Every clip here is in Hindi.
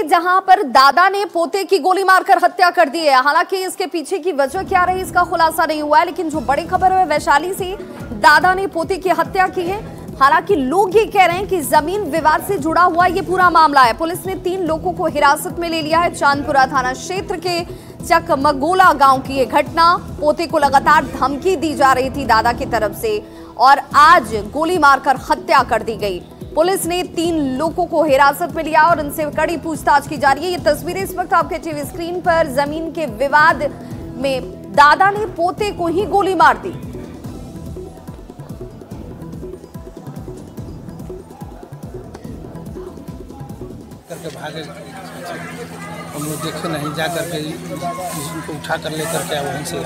जहां पर दादा ने पोते की गोली मारकर हत्या कर दी है। हालांकि इसके पीछे की वजह क्या रही इसका खुलासा नहीं हुआ है, लेकिन जो बड़ी खबर है वैशाली से दादा ने पोते की हत्या की है। हालांकि लोग ये कह रहे हैं कि जमीन विवाद से जुड़ा हुआ ये पूरा मामला है। पुलिस ने 3 लोगों को हिरासत में ले लिया है। चांदपुरा थाना क्षेत्र के चकमगोला गांव की ये घटना। पोते को लगातार धमकी दी जा रही थी दादा की तरफ से और आज गोली मारकर हत्या कर दी गई। पुलिस ने 3 लोगों को हिरासत में लिया और उनसे कड़ी पूछताछ की जा रही है। ये तस्वीरें इस वक्त आपके टीवी स्क्रीन पर। जमीन के विवाद में दादा ने पोते को ही गोली मार दी। करके भागे, हम लोग देखे नहीं, जा करके उनको उठा कर लेकर के वहीं से।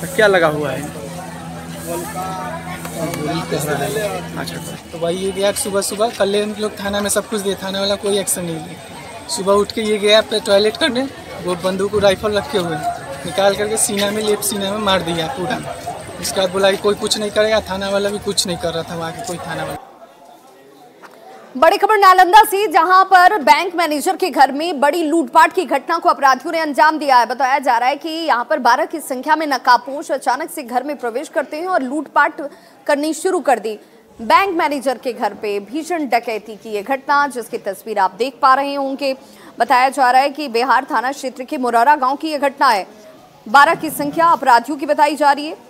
तो क्या लगा हुआ है? गोली कह रहा है। अच्छा, तो भाई ये गया सुबह कल हम लोग थाना में सब कुछ दिए, थाने वाला कोई एक्शन नहीं लिया। सुबह उठ के ये गया पे टॉयलेट करने, वो बंदूक को राइफल रखे हुए निकाल करके सीना में, लेफ्ट सीना में मार दिया पूरा। उसके बाद बोला कि कोई कुछ नहीं करेगा, थाना वाला भी कुछ नहीं कर रहा था वहाँ के कोई थाना वाला। बड़ी खबर नालंदा से, जहां पर बैंक मैनेजर के घर में बड़ी लूटपाट की घटना को अपराधियों ने अंजाम दिया है। बताया जा रहा है कि यहां पर 12 की संख्या में नकाबपोश अचानक से घर में प्रवेश करते हैं और लूटपाट करनी शुरू कर दी। बैंक मैनेजर के घर पे भीषण डकैती की ये घटना, जिसकी तस्वीर आप देख पा रहे होंगे। बताया जा रहा है कि बिहार थाना क्षेत्र के मुरौरा गांव की यह घटना है। 12 की संख्या अपराधियों की बताई जा रही है।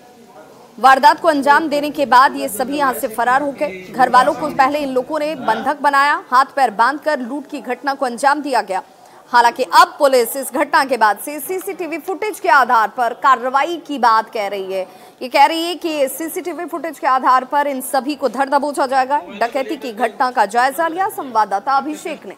वारदात को अंजाम देने के बाद ये सभी यहां से फरार हो गए। घर वालों को पहले इन लोगों ने बंधक बनाया, हाथ पैर बांधकर लूट की घटना को अंजाम दिया गया। हालांकि अब पुलिस इस घटना के बाद से सीसीटीवी फुटेज के आधार पर कार्रवाई की बात कह रही है। ये कह रही है कि सीसीटीवी फुटेज के आधार पर इन सभी को धर दबोचा जाएगा। डकैती की घटना का जायजा लिया संवाददाता अभिषेक ने।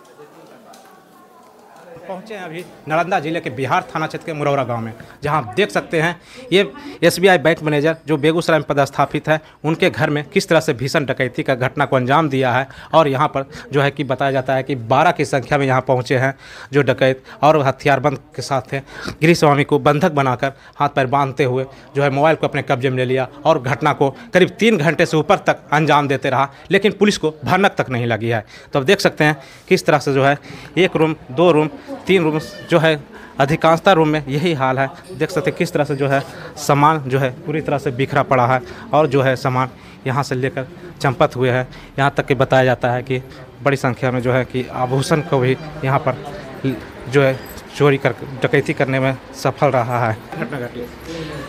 पहुंचे हैं अभी नालंदा जिले के बिहार थाना क्षेत्र के मुरौरा गांव में, जहां आप देख सकते हैं ये एसबीआई बैंक मैनेजर जो बेगूसराय में पदस्थापित है, उनके घर में किस तरह से भीषण डकैती का घटना को अंजाम दिया है। और यहां पर जो है कि बताया जाता है कि 12 की संख्या में यहां पहुंचे हैं जो डकैत, और हथियारबंद के साथ थे। गिरी स्वामी को बंधक बनाकर हाथ पैर बांधते हुए जो है मोबाइल को अपने कब्जे में ले लिया और घटना को करीब 3 घंटे से ऊपर तक अंजाम देते रहा, लेकिन पुलिस को भनक तक नहीं लगी है। तो अब देख सकते हैं किस तरह से जो है 1 रूम 2 रूम 3 रूम जो है, अधिकांशतः रूम में यही हाल है। देख सकते हैं किस तरह से जो है सामान जो है पूरी तरह से बिखरा पड़ा है और जो है सामान यहाँ से लेकर चंपत हुए हैं। यहाँ तक कि बताया जाता है कि बड़ी संख्या में जो है कि आभूषण को भी यहाँ पर जो है चोरी कर डकैती करने में सफल रहा है। घटना घटी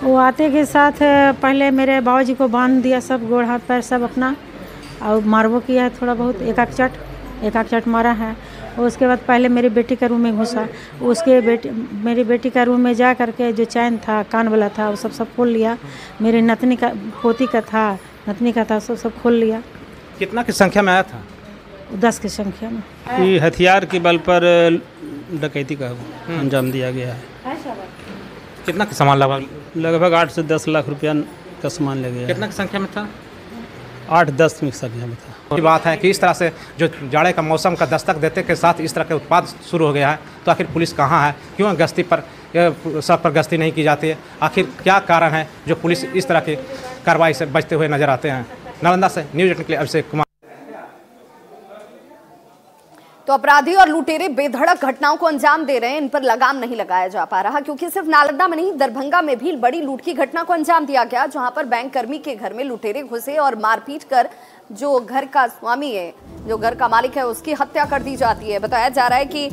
वो आते के साथ पहले मेरे बाबूजी को बांध दिया, सब गोड़ हाथ पैर सब अपना, और मारबो किया है थोड़ा बहुत, एक आक चट मारा है। उसके बाद पहले मेरी बेटी का रूम में घुसा, मेरी बेटी का रूम में जा करके जो चैन था, कान वाला था, वो सब खोल लिया। मेरी नतनी का, पोती का था, नतनी का था, सब खोल लिया। कितना की संख्या में आया था? 10 की संख्या में। ये हथियार के बल पर डकैती का अंजाम दिया गया है। कितना का सामान लगभग 8 से 10 लाख रुपया का सामान ले गया। कितना की संख्या में था? 8-10 की संख्या में था। ये बात है कि इस तरह से जो जाड़े का मौसम का दस्तक देते के साथ इस तरह के उत्पाद शुरू हो गया है। तो आखिर पुलिस कहाँ है? क्यों गश्ती पर सड़क पर गश्ती नहीं की जाती है? आखिर क्या कारण है जो पुलिस इस तरह की कार्रवाई से बचते हुए नजर आते हैं? नालंदा से न्यूज़ 8 के लिए अभिषेक कुमार। तो अपराधी और लुटेरे बेधड़क घटनाओं को अंजाम दे रहे हैं, इन पर लगाम नहीं लगाया जा पा रहा, क्योंकि सिर्फ नालंदा में नहीं, दरभंगा में भी बड़ी लूट की घटना को अंजाम दिया गया, जहां पर बैंक कर्मी के घर में लुटेरे घुसे और मारपीट कर जो घर का स्वामी है, जो घर का मालिक है, उसकी हत्या कर दी जाती है। बताया जा रहा है कि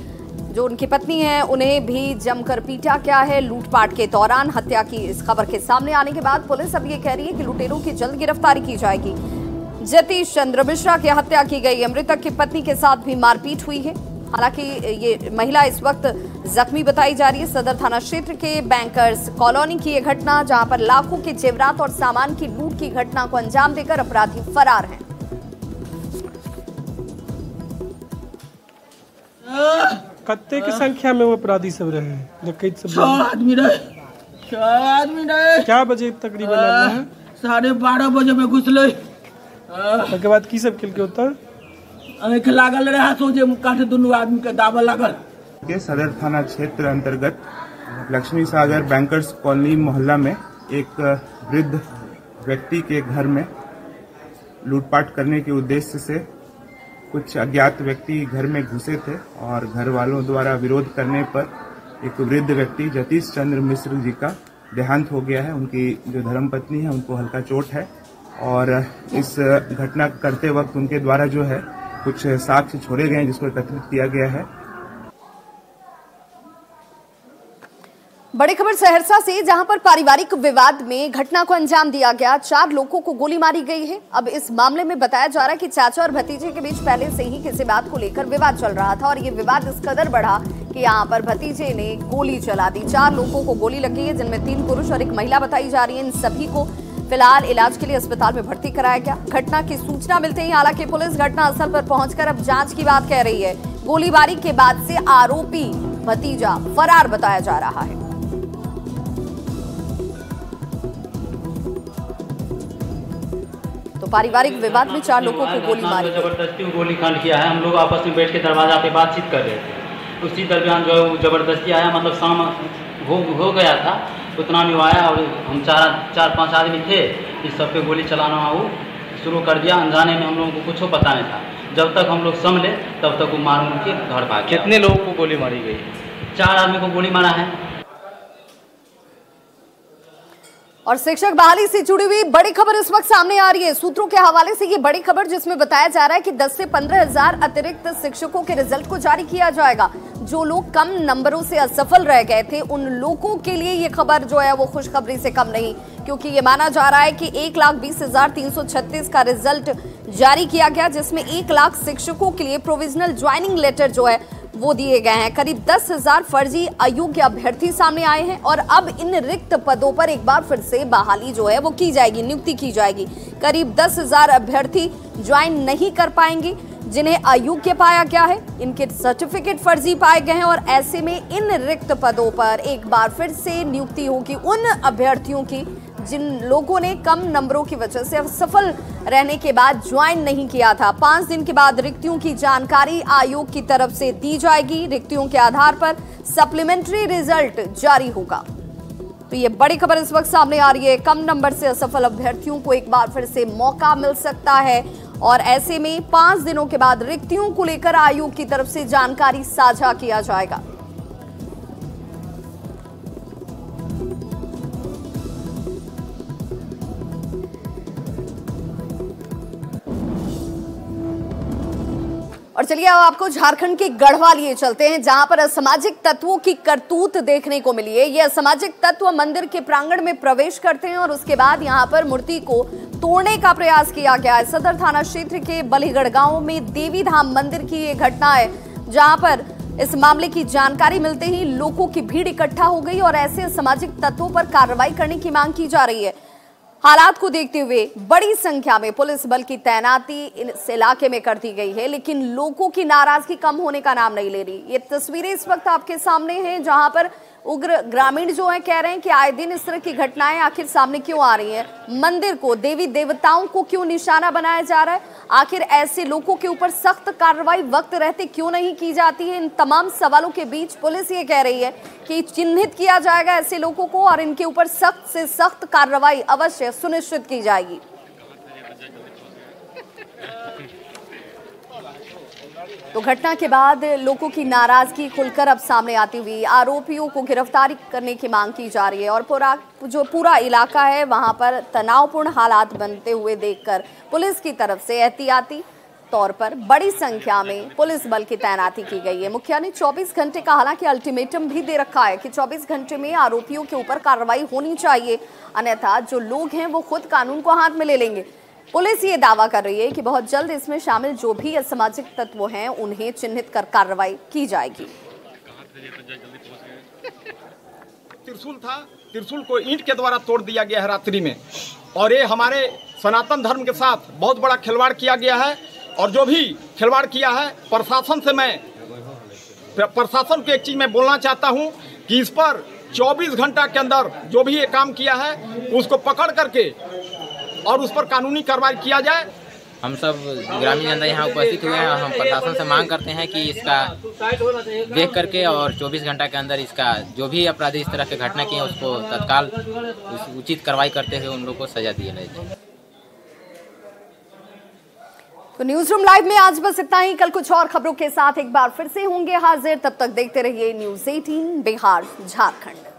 जो उनकी पत्नी है उन्हें भी जमकर पीटा गया है लूटपाट के दौरान। हत्या की इस खबर के सामने आने के बाद पुलिस अब ये कह रही है कि लुटेरों की जल्द गिरफ्तारी की जाएगी। जतीश चंद्र मिश्रा की हत्या की गई। मृतक की पत्नी के साथ भी मारपीट हुई है। हालांकि ये महिला इस वक्त जख्मी बताई जा रही है। सदर थाना क्षेत्र के बैंकर्स कॉलोनी की ये घटना, जहां पर लाखों के जेवरात और सामान की लूट की घटना को अंजाम देकर अपराधी फरार हैं। कितने की संख्या में वो अपराधी सब रहे हैं? डकैत सब 6 आदमी रहे। क्या बजे तकरीबन? 12:30 बजे में घुसले। उसके बाद की सब खेल के होता आँख लागल रहा, सोचे काटे दोनों आदमी के दावा लागल। के सदर थाना क्षेत्र अंतर्गत लक्ष्मी सागर बैंकर्स कॉलोनी मोहल्ला में एक वृद्ध व्यक्ति के घर में लूटपाट करने के उद्देश्य से कुछ अज्ञात व्यक्ति घर में घुसे थे और घर वालों द्वारा विरोध करने पर एक वृद्ध व्यक्ति जतीश चंद्र मिश्र जी का देहांत हो गया है। उनकी जो धर्मपत्नी है उनको हल्का चोट है और इस घटना करते वक्त उनके द्वारा जो है कुछ साक्ष्य छोड़े गए जिसको एकत्रित किया गया है। बड़ी खबर सहरसा से, जहां पर पारिवारिक विवाद में घटना को अंजाम दिया गया। 4 लोगों को गोली मारी गई है। अब इस मामले में बताया जा रहा है कि चाचा और भतीजे के बीच पहले से ही किसी बात को लेकर विवाद चल रहा था और ये विवाद इस कदर बढ़ा कि यहां पर भतीजे ने गोली चला दी। 4 लोगों को गोली लगी है, जिनमें 3 पुरुष और 1 महिला बताई जा रही है। इन सभी को फिलहाल इलाज के लिए अस्पताल में भर्ती कराया गया। घटना की सूचना मिलते ही हालांकि पुलिस घटनास्थल पर पहुंचकर अब जांच की बात कह रही है। गोलीबारी के बाद से आरोपी भतीजा फरार बताया जा रहा है। तो पारिवारिक विवाद में 4 लोगों को गोली मारी, जबरदस्ती गोली कांड किया है। हम लोग आपस में बैठ के दरवाजा पे बातचीत कर रहे थे, उसी दरमियान जो है जबरदस्ती आया, मतलब शाम हो गया था, उतना में आया और हम 4-5 आदमी थे, इस सब पे गोली चलाना वो शुरू कर दिया। अनजाने में हम लोगों को कुछ पता नहीं था। जब तक हम लोग संभले तब तक वो मार के घर भाग गया। कितने लोगों को गोली मारी गई? 4 आदमी को गोली मारा है। और शिक्षक बहाली से जुड़ी हुई बड़ी खबर इस वक्त सामने आ रही है। सूत्रों के हवाले से ये बड़ी खबर, जिसमें बताया जा रहा है कि 10 से 15 हजार अतिरिक्त शिक्षकों के रिजल्ट को जारी किया जाएगा। जो लोग कम नंबरों से असफल रह गए थे उन लोगों के लिए ये खबर जो है वो खुशखबरी से कम नहीं, क्योंकि ये माना जा रहा है कि 1,20,336 का रिजल्ट जारी किया गया, जिसमें 1 लाख शिक्षकों के लिए प्रोविजनल ज्वाइनिंग लेटर जो है वो दिए गए हैं। करीब 10,000 फर्जी अयोग्य अभ्यर्थी सामने आए हैं और अब इन रिक्त पदों पर एक बार फिर से बहाली जो है वो की जाएगी, नियुक्ति की जाएगी। करीब 10,000 अभ्यर्थी ज्वाइन नहीं कर पाएंगे जिन्हें अयोग्य पाया गया है, इनके सर्टिफिकेट फर्जी पाए गए हैं और ऐसे में इन रिक्त पदों पर एक बार फिर से नियुक्ति होगी उन अभ्यर्थियों की जिन लोगों ने कम नंबरों की वजह से असफल रहने के बाद ज्वाइन नहीं किया था। 5 दिन के बाद रिक्तियों की जानकारी आयोग की तरफ से दी जाएगी। रिक्तियों के आधार पर सप्लीमेंट्री रिजल्ट जारी होगा। तो ये बड़ी खबर इस वक्त सामने आ रही है। कम नंबर से असफल अभ्यर्थियों को एक बार फिर से मौका मिल सकता है और ऐसे में 5 दिनों के बाद रिक्तियों को लेकर आयोग की तरफ से जानकारी साझा किया जाएगा। और चलिए अब आपको झारखंड के गढ़वा लिए चलते हैं, जहां पर असामाजिक तत्वों की करतूत देखने को मिली है। ये असामाजिक तत्व मंदिर के प्रांगण में प्रवेश करते हैं और उसके बाद यहां पर मूर्ति को तोड़ने का प्रयास किया गया है। सदर थाना क्षेत्र के बलिगढ़ गांव में देवी धाम मंदिर की ये घटना है, जहां पर इस मामले की जानकारी मिलते ही लोगों की भीड़ इकट्ठा हो गई और ऐसे असामाजिक तत्वों पर कार्रवाई करने की मांग की जा रही है। हालात को देखते हुए बड़ी संख्या में पुलिस बल की तैनाती इस इलाके में कर दी गई है, लेकिन लोगों की नाराजगी कम होने का नाम नहीं ले रही। ये तस्वीरें इस वक्त आपके सामने हैं, जहां पर उग्र ग्रामीण जो है कह रहे हैं कि आए दिन इस तरह की घटनाएं आखिर सामने क्यों आ रही हैं। मंदिर को, देवी देवताओं को क्यों निशाना बनाया जा रहा है? आखिर ऐसे लोगों के ऊपर सख्त कार्रवाई वक्त रहते क्यों नहीं की जाती है? इन तमाम सवालों के बीच पुलिस ये कह रही है कि चिन्हित किया जाएगा ऐसे लोगों को और इनके ऊपर सख्त से सख्त कार्रवाई अवश्य सुनिश्चित की जाएगी। तो घटना के बाद लोगों की नाराजगी खुलकर अब सामने आती हुई आरोपियों को गिरफ्तारी करने की मांग की जा रही है और पूरा इलाका है वहां पर तनावपूर्ण हालात बनते हुए देखकर पुलिस की तरफ से एहतियाती तौर पर बड़ी संख्या में पुलिस बल की तैनाती की गई है। मुखिया ने 24 घंटे का हालांकि अल्टीमेटम भी दे रखा है कि 24 घंटे में आरोपियों के ऊपर कार्रवाई होनी चाहिए, अन्यथा जो लोग हैं वो खुद कानून को हाथ में ले लेंगे। पुलिस ये दावा कर रही है कि बहुत जल्द इसमें शामिल जो भी असामाजिक तत्व हैं उन्हें चिन्हित कर कार्रवाई की जाएगी। त्रिशूल था, त्रिशूल को ईंट के द्वारा तोड़ दिया गया है रात्रि में, और ये हमारे सनातन धर्म के साथ बहुत बड़ा खिलवाड़ किया गया है। और जो भी खिलवाड़ किया है, प्रशासन से मैं प्रशासन को एक चीज मैं बोलना चाहता हूँ कि इस पर 24 घंटा के अंदर जो भी ये काम किया है उसको पकड़ करके और उस पर कानूनी कार्रवाई किया जाए। हम सब ग्रामीण जनता यहाँ उपस्थित हुए हैं और हम प्रशासन से मांग करते हैं कि इसका देख करके और 24 घंटा के अंदर इसका जो भी अपराधी इस तरह के घटना किए उसको तत्काल उचित कार्रवाई करते हुए उन लोगों को सजा दिया जाए। तो न्यूज रूम लाइव में आज बस इतना ही। कल कुछ और खबरों के साथ एक बार फिर से होंगे हाजिर। तब तक देखते रहिए न्यूज 18 बिहार झारखंड।